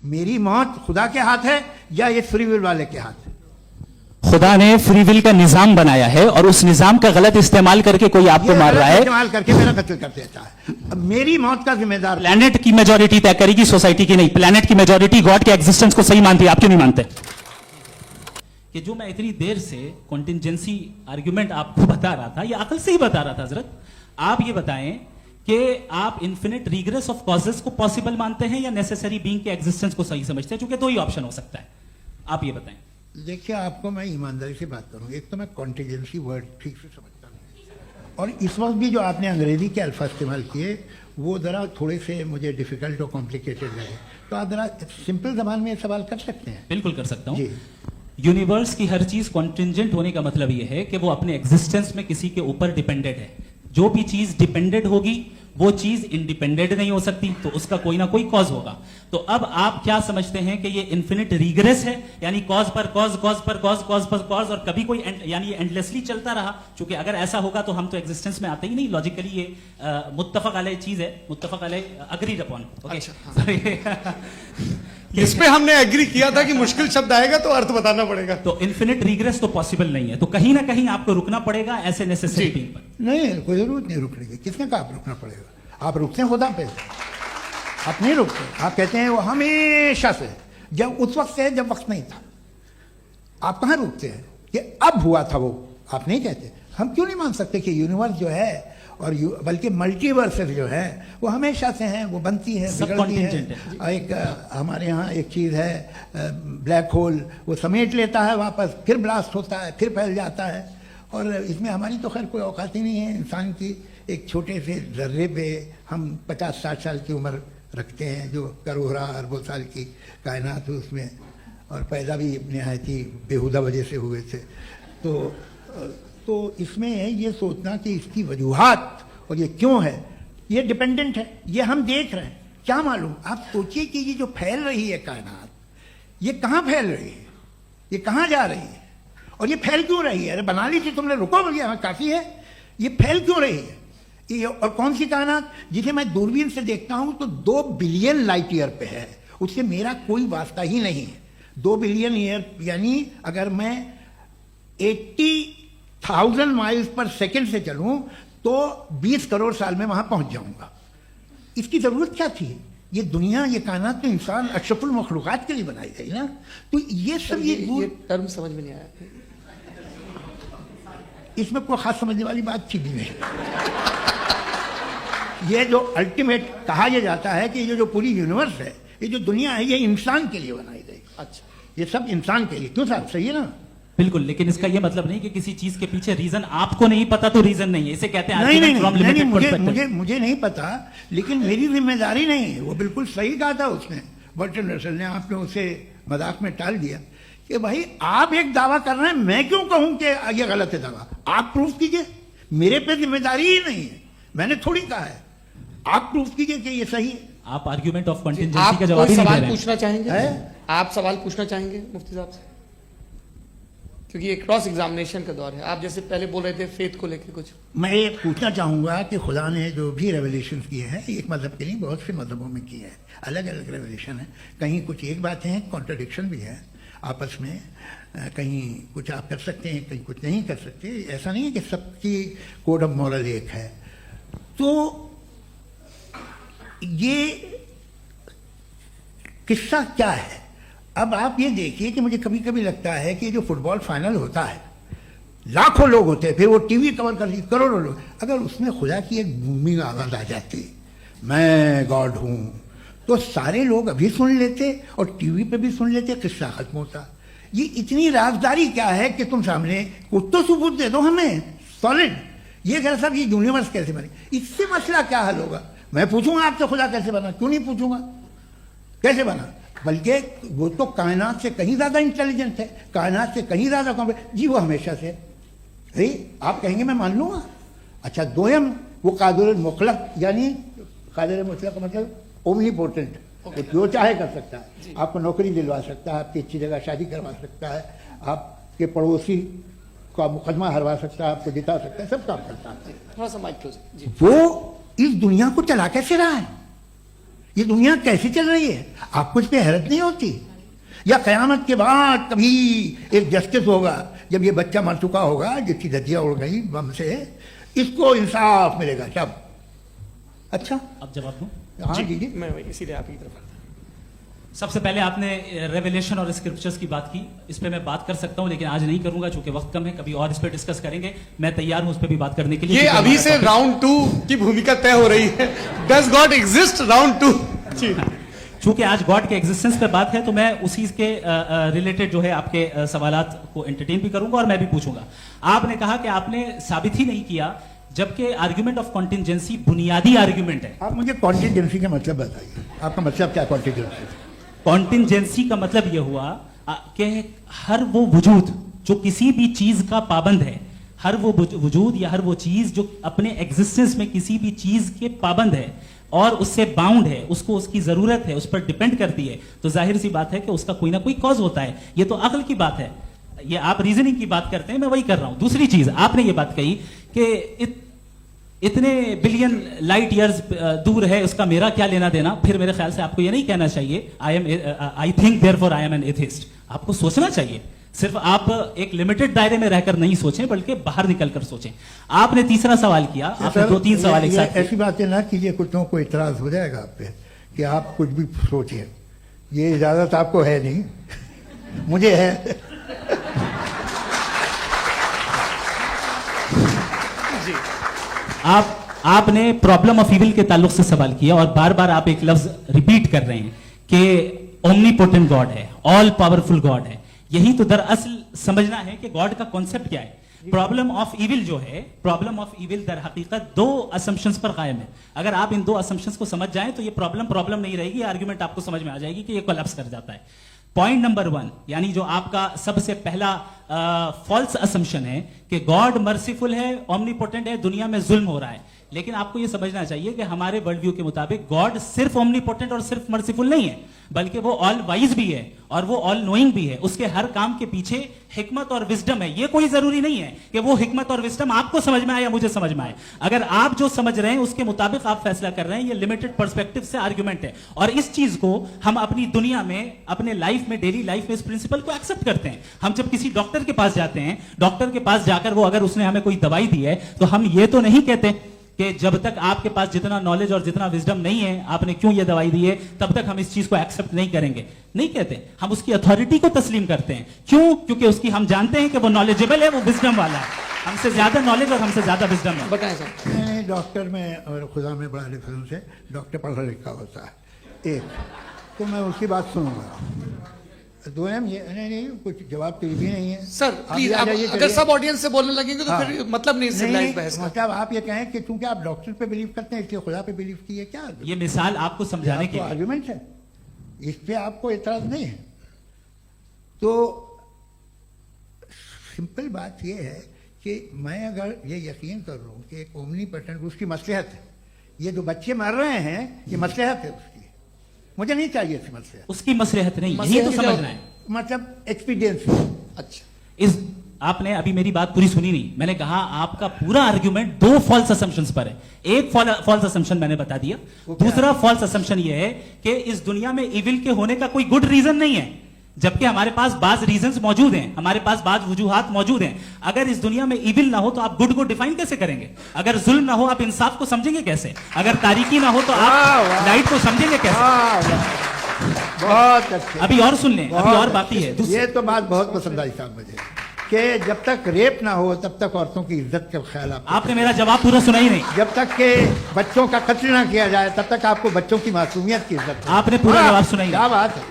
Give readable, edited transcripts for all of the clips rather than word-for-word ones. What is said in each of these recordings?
میری موت خدا کے ہاتھ ہے یا یہ فری ول والے کے ہاتھ ہے؟ خدا نے فری ول کا نظام بنایا ہے اور اس نظام کا غلط استعمال کر کے کوئی آپ کو مار رہا ہے. استعمال کر کے میرا قتل کر دیتا ہے. اب میری موت کا ذمہ دار پلانٹ کی میجورٹی طے کرے گی, سوسائٹی کی نہیں. پلانٹ کی میجورٹی گاڈ کے ایگزسٹنس کو صحیح مانتی ہے, آپ کیوں نہیں مانتے؟ کہ جو میں اتنی دیر سے کنٹینجنسی آرگیومنٹ آپ کو بتا رہا تھا, یہ عقل سے ہی بتا رہا تھا حضرت. آپ یہ بتائیں کہ آپ انفینٹ ریگریس آف کازز کو پاسبل مانتے ہیں یا نیسیسری بینگ کے ایگزسٹنس کو صحیح سمجھتے ہیں, چونکہ دو ہی آپشن ہو سکتا ہے. آپ یہ بتائیں. دیکھیے, آپ کو میں ایمانداری سے بات کروں. ایک تو میں کانٹیجنسی ورڈ ٹھیک سے سمجھتا نہیں, اور اس وقت بھی جو آپ نے انگریزی کے الفاظ استعمال کیے وہ ذرا تھوڑے سے مجھے ڈیفیکلٹ اور کمپلیکیٹڈ لگے. تو آپ ذرا سمپل زبان میں سوال کر سکتے ہیں؟ بالکل کر سکتا ہوں. جی. یونیورس کی ہر چیز کانٹینجنٹ ہونے کا مطلب یہ ہے کہ وہ اپنے ایگزسٹنس میں کسی کے اوپر ڈیپینڈنٹ ہے. جو بھی چیز ڈیپینڈنٹ ہوگی وہ چیز انڈیپینڈنٹ نہیں ہو سکتی, تو اس کا کوئی نہ کوئی کاز ہوگا. تو اب آپ کیا سمجھتے ہیں کہ یہ انفینٹ ریگریس ہے, یعنی کاز پر کاز, کاز پر کاز, کاز پر کاز, اور کبھی کوئی یعنی یہ اینڈلیسلی چلتا رہا؟ چونکہ اگر ایسا ہوگا تو ہم تو ایگزسٹنس میں آتے ہی نہیں. لاجیکلی یہ متفق علیہ چیز ہے, متفق علیہ اگریڈ اپون. اس پہ ہم نے ایگری کیا تھا کہ مشکل شبد آئے گا تو ارتھ بتانا پڑے گا. تو انفینٹ ریگریس تو پاسبل نہیں ہے, تو کہیں نہ کہیں آپ کو رکنا پڑے گا ایسے نیسیسری بینگ پر. نہیں, کوئی ضرورت نہیں رکنے کی. کس نے کہا آپ رکنا پڑے گا؟ آپ رکتے ہیں خدا پہ, آپ نہیں رکتے. آپ کہتے ہیں وہ ہمیشہ سے, جب اس وقت سے جب وقت نہیں تھا. آپ کہاں رکتے ہیں کہ اب ہوا تھا وہ؟ آپ نہیں کہتے. ہم کیوں نہیں مان سکتے کہ یونیورس جو ہے اور بلکہ ملٹی ورسز جو ہے وہ ہمیشہ سے ہیں, وہ بنتی ہے, بگڑتی ہے. ایک ہمارے ہاں ایک چیز ہے بلیک ہول, وہ سمیٹ لیتا ہے واپس, پھر بلاسٹ ہوتا ہے, پھر پھیل جاتا ہے. اور اس میں ہماری تو خیر کوئی اوقات ہی نہیں ہے. انسان کی ایک چھوٹے سے ذرے پہ ہم 50-60 سال کی عمر رکھتے ہیں, جو کروڑا اربوں سال کی کائنات اس میں, اور پیدا بھی نہایت ہی بےہودہ وجہ سے ہوئے تھے. تو اس میں یہ سوچنا کہ اس کی وجوہات اور یہ کیوں ہے, یہ ڈیپینڈنٹ ہے, یہ ہم دیکھ رہے ہیں. کیا معلوم, آپ سوچئے کہ یہ جو پھیل رہی ہے کائنات, یہ کہاں پھیل رہی ہے, یہ کہاں جا رہی ہے, اور یہ پھیل کیوں رہی ہے؟ ارے بنا لی تھی تم نے, رکو بھیا کافی ہے. یہ پھیل کیوں رہی ہے؟ اور کون سی کائنات جسے میں دوربین سے دیکھتا ہوں تو 2 بلین لائٹ ایئر پہ ہے, اس سے میرا کوئی واسطہ ہی نہیں ہے. 2 بلین ایئر یعنی اگر میں 80,000 مائلز پر سیکنڈ سے چلوں تو 20 کروڑ سال میں وہاں پہنچ جاؤں گا. اس کی ضرورت کیا تھی؟ یہ دنیا, یہ کائنات تو انسان اشرف المخلوقات کے لیے بنائی گئی نا. تو یہ سب یہ ٹرم سمجھ میں نہیں آیا. اس میں کوئی خاص سمجھنے والی بات تھی بھی نہیں. یہ جو الٹیمیٹ کہا یہ جاتا ہے کہ یہ جو پوری یونیورس ہے, یہ جو دنیا ہے, یہ انسان کے لیے بنائی گئی. اچھا, یہ سب انسان کے لیے. کیوں صاحب, صحیح ہے نا؟ بالکل. لیکن اس کا یہ مطلب نہیں کہ کسی چیز کے پیچھے ریزن آپ کو نہیں پتا تو ریزن نہیں ہے, اسے کہتے ہیں نہیں, مجھے نہیں پتا, لیکن میری ذمہ داری نہیں ہے. وہ بالکل صحیح کہا تھا اس نے, برٹن رسل نے. آپ نے اسے مذاق میں ٹال دیا کہ بھائی آپ ایک دعویٰ کر رہے ہیں, میں کیوں کہوں کہ یہ غلط ہے دعویٰ؟ آپ پروف کیجئے, میرے پہ ذمہ داری ہی نہیں ہے, میں نے تھوڑی کہا ہے. آپ پروف کیجئے کہ یہ صحیح ہے. آپ آرگیومنٹ آف کنٹینجنسی کا جواب ہی نہیں دے رہے ہیں. پوچھنا چاہیں گے آپ, سوال پوچھنا چاہیں گے مفتی صاحب سے, کیونکہ یہ کراس ایگزامینیشن کا دور ہے. آپ جیسے پہلے بول رہے تھے فیتھ کو لے کے کچھ, میں یہ پوچھنا چاہوں گا کہ خدا نے جو بھی ریولیوشن کیے ہیں, ایک مذہب کے نہیں بہت سے مذہبوں میں کیے ہیں, الگ الگ ریولیوشن ہیں. کہیں کچھ ایک باتیں ہیں, کانٹرڈکشن بھی ہے آپس میں, کہیں کچھ آپ کر سکتے ہیں, کہیں کچھ نہیں کر سکتے. ایسا نہیں ہے کہ سب کی کوڈ آف مورل ایک ہے. تو یہ قصہ کیا ہے؟ اب آپ یہ دیکھیے کہ مجھے کبھی کبھی لگتا ہے کہ جو فٹ بال فائنل ہوتا ہے, لاکھوں لوگ ہوتے ہیں, پھر وہ ٹی وی کور کرتی, کروڑوں لوگ, اگر اس میں خدا کی ایک بومنگ آواز آ جاتی, میں گاڈ ہوں, تو سارے لوگ ابھی سن لیتے اور ٹی وی پہ بھی سن لیتے, قصہ ختم ہوتا. یہ اتنی رازداری کیا ہے کہ تم سامنے کچھ تو ثبوت دے دو ہمیں سالڈ. یہ کہ صاحب یہ یونیورس کیسے بنے, اس سے مسئلہ کیا حل ہوگا؟ میں پوچھوں گا آپ سے خدا کیسے بنا؟ کیوں نہیں پوچھوں گا کیسے بنا؟ بلکہ وہ تو کائنات سے کہیں زیادہ انٹیلیجنٹ ہے, کائنات سے کہیں زیادہ جی وہ ہمیشہ سے. آپ کہیں گے میں مان لوں گا. اچھا, دویم وہ قادر المطلق, یعنی قادر مطلق کا مطلب اومنی پوٹنٹ, وہ جو چاہے کر سکتا ہے. آپ کو نوکری دلوا سکتا ہے, آپ کی اچھی جگہ شادی کروا سکتا ہے, آپ کے پڑوسی کا مقدمہ ہروا سکتا ہے, آپ کو جتا سکتا ہے, سب کام کرتا ہے. تھوڑا سا مائک کلوز. وہ اس دنیا کو چلا کیسے رہا ہے؟ یہ دنیا کیسی چل رہی ہے؟ آپ کو اس پہ حیرت نہیں ہوتی؟ یا قیامت کے بعد کبھی ایک جسٹس ہوگا جب یہ بچہ مر چکا ہوگا جس کی دھجیاں اڑ گئی بم سے, اس کو انصاف ملے گا تب. اچھا اب جواب دوں. ہاں جی. میں اسی لیے آپ کی طرف آتا ہوں. سب سے پہلے آپ نے ریویلیشن اور اسکرپچرز کی بات کی, اس پہ میں بات کر سکتا ہوں لیکن آج نہیں کروں گا چونکہ وقت کم ہے, کبھی اور اس پہ ڈسکس کریں گے. میں تیار ہوں اس پہ بھی بات کرنے کے لیے. یہ ابھی سے راؤنڈ 2 کی بھومکا طے ہو رہی ہے. Does God exist round 2. چونکہ آج گاڈ کے ایگزسٹنس پہ بات ہے تو میں اسی کے ریلیٹڈ جو ہے آپ کے سوالات کو انٹرٹین بھی کروں گا اور میں بھی پوچھوں گا. آپ نے کہا کہ آپ نے ثابت ہی نہیں کیا, جبکہ آرگیومنٹ آف کانٹینجنسی بنیادی آرگیومنٹ ہے. آپ مجھے کانٹینجنسی کا مطلب بتائیے, آپ کا مطلب کیا کانٹینجنسی؟ کانٹینجنسی کا مطلب یہ ہوا کہ ہر وہ وجود جو کسی بھی چیز کا پابند ہے, ہر وہ وجود یا ہر وہ چیز جو اپنے ایگزسٹنس میں کسی بھی چیز کے پابند ہے اور اس سے باؤنڈ ہے, اس کو اس کی ضرورت ہے, اس پر ڈیپینڈ کرتی ہے, تو ظاہر سی بات ہے کہ اس کا کوئی نہ کوئی کاز ہوتا ہے. یہ تو عقل کی بات ہے, یہ آپ ریزننگ کی بات کرتے ہیں, میں وہی کر رہا ہوں. دوسری چیز آپ نے یہ بات کہی کہ اتنے بلین لائٹ ایئرز دور ہے, اس کا میرا کیا لینا دینا. پھر میرے خیال سے آپ کو یہ نہیں کہنا چاہیے I think therefore I am an atheist. آپ کو سوچنا چاہیے, صرف آپ ایک لمیٹڈ دائرے میں رہ کر نہیں سوچیں بلکہ باہر نکل کر سوچیں. آپ نے تیسرا سوال کیا, آپ نے 2-3 سوال ایک ساتھ. ایسی باتیں نہ کیجیے, کچھ کو اعتراض ہو جائے گا آپ پہ کہ آپ کچھ بھی سوچیں. یہ اجازت آپ کو ہے نہیں, مجھے ہے. آپ نے پرابلم آف ایول کے تعلق سے سوال کیا اور بار بار آپ ایک لفظ ریپیٹ کر رہے ہیں کہ اومنی پوٹنٹ گاڈ ہے, آل پاورفل گاڈ ہے. یہی تو دراصل سمجھنا ہے کہ گاڈ کا کانسیپٹ کیا ہے. پرابلم آف ایول جو ہے, پرابلم آف ایول در حقیقت 2 اسمپشنز پر قائم ہے. اگر آپ ان 2 اسمپشنز کو سمجھ جائیں تو یہ پرابلم نہیں رہے گی, آرگومنٹ آپ کو سمجھ میں آ جائے گی کہ یہ کولیپس کر جاتا ہے. پوائنٹ نمبر 1, یعنی جو آپ کا سب سے پہلا فالس اسمپشن ہے کہ گاڈ مرسیفل ہے, اومنی پوٹنٹ ہے, دنیا میں ظلم ہو رہا ہے. لیکن آپ کو یہ سمجھنا چاہیے کہ ہمارے ورلڈ ویو کے مطابق گاڈ صرف اومنی پوٹنٹ اور صرف مرسیفل نہیں ہے, بلکہ وہ آل وائز بھی ہے اور وہ آل نوئنگ بھی ہے. اس کے ہر کام کے پیچھے حکمت اور وزڈم ہے. یہ کوئی ضروری نہیں ہے کہ وہ حکمت اور وزڈم آپ کو سمجھ میں آئے یا مجھے سمجھ میں آئے. اگر آپ جو سمجھ رہے ہیں اس کے مطابق آپ فیصلہ کر رہے ہیں, یہ لمیٹڈ پرسپیکٹو سے آرگومنٹ ہے. اور اس چیز کو ہم اپنی دنیا میں, اپنے لائف میں, ڈیلی لائف میں اس پرنسپل کو ایکسپٹ کرتے ہیں. ہم جب کسی ڈاکٹر کے پاس جاتے ہیں, ڈاکٹر کے پاس جا کر وہ اگر اس نے ہمیں کوئی دوائی دی ہے تو ہم یہ تو نہیں کہتے کہ جب تک آپ کے پاس جتنا نالج اور جتنا وزڈم نہیں ہے آپ نے کیوں یہ دوائی دی ہے, تب تک ہم اس چیز کو ایکسپٹ نہیں کریں گے. نہیں کہتے, ہم اس کی اتھارٹی کو تسلیم کرتے ہیں. کیوں؟ کیونکہ اس کی ہم جانتے ہیں کہ وہ نالجبل ہے, وہ وزڈم والا ہے, ہم سے زیادہ نالج اور ہم سے زیادہ وزڈم ہے. بتائیں سر. میں ڈاکٹر میں اور خدا میں بڑا ڈفرنس ہے. ڈاکٹر پڑھا لکھا ہوتا ہے ایک, تو میں اس کی بات سنوں گا. دوم یہ نہیں, کچھ جواب تو یہ بھی نہیں ہے. سر پلیز, اگر سب آڈینس سے بولنے لگیں گے تو پھر مطلب نہیں سیویلائز بحث کا. مطلب آپ یہ کہیں کہ چونکہ آپ ڈاکٹر پہ بلیو کرتے ہیں اس لیے خدا پہ بلیو کیے, کیا یہ مثال آپ کو سمجھانے کے آرگومنٹ ہے, اس پہ آپ کو اعتراض نہیں ہے. تو سمپل بات یہ ہے کہ میں اگر یہ یقین کر رہا ہوں کہ ایک اومنی پوٹنٹ اس کی مصلحت ہے, یہ جو بچے مر رہے ہیں یہ مصلحت ہے اس کی, مجھے نہیں چاہیے اس مصلحت. اس کی مصلحت نہیں, یہی تو سمجھنا ہے. مطلب ایکسپیرینس. اچھا, آپ نے ابھی میری بات پوری سنی نہیں. میں نے کہا آپ کا پورا آرگیومنٹ 2 فالس اسمپشنز پر ہے. ایک فالس اسمپشن میں نے بتا دیا, دوسرا فالس اسمپشن یہ ہے کہ اس دنیا میں ایول کے ہونے کا کوئی گڈ ریزن نہیں ہے, جبکہ ہمارے پاس بعض ریزنز موجود ہیں, ہمارے پاس بعض وجوہات موجود ہیں. اگر اس دنیا میں ایول نہ ہو تو آپ گڈ کو ڈیفائن کیسے کریں گے؟ اگر ظلم نہ ہو آپ انصاف کو سمجھیں گے کیسے؟ اگر تاریکی نہ ہو تو آپ لائٹ کو سمجھیں گے کیسے؟ بہت اچھا. ابھی اور سن لیں, ابھی اور باقی ہے. یہ تو بات بہت پسند آئی صاحب مجھے کہ جب تک ریپ نہ ہو تب تک عورتوں کی عزت کا خیال آپ نے میرا جواب پورا سنا ہی نہیں. جب تک کہ بچوں کا قتل نہ کیا جائے تب تک آپ کو بچوں کی معصومیت کی عزت. آپ نے پورا جواب سنا ہی نہیں. کیا بات ہے,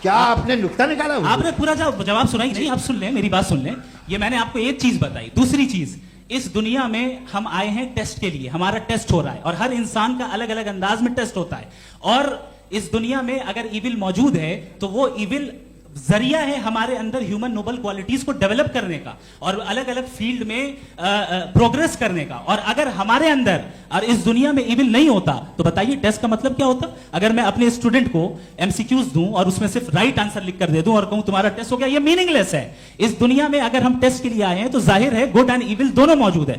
کیا آپ نے نکتہ نکالا؟ آپ نے پورا جواب سنا ہی نہیں. آپ سن لیں, میری بات سن لیں. یہ میں نے آپ کو ایک چیز بتائی. دوسری چیز, اس دنیا میں ہم آئے ہیں ٹیسٹ کے لیے, ہمارا ٹیسٹ ہو رہا ہے اور ہر انسان کا الگ الگ انداز میں ٹیسٹ ہوتا ہے. اور اس دنیا میں اگر ایول موجود ہے تو وہ ایول ذریعہ ہے ہمارے اندر ہیومن نوبل کوالٹیز کو ڈیولپ کرنے کا اور الگ الگ فیلڈ میں پروگریس کرنے کا. اور اگر ہمارے اندر اور اس دنیا میں ایول نہیں ہوتا تو بتائیے ٹیسٹ کا مطلب کیا ہوتا؟ اگر میں اپنے اسٹوڈنٹ کو MCQs دوں اور اس میں صرف رائٹ آنسر لکھ کر دے دوں اور کہوں تمہارا ٹیسٹ ہو گیا, یہ میننگ لیس ہے. اس دنیا میں اگر ہم ٹیسٹ کے لیے آئے ہیں تو ظاہر ہے گڈ اینڈ ایول دونوں موجود ہے.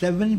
7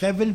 7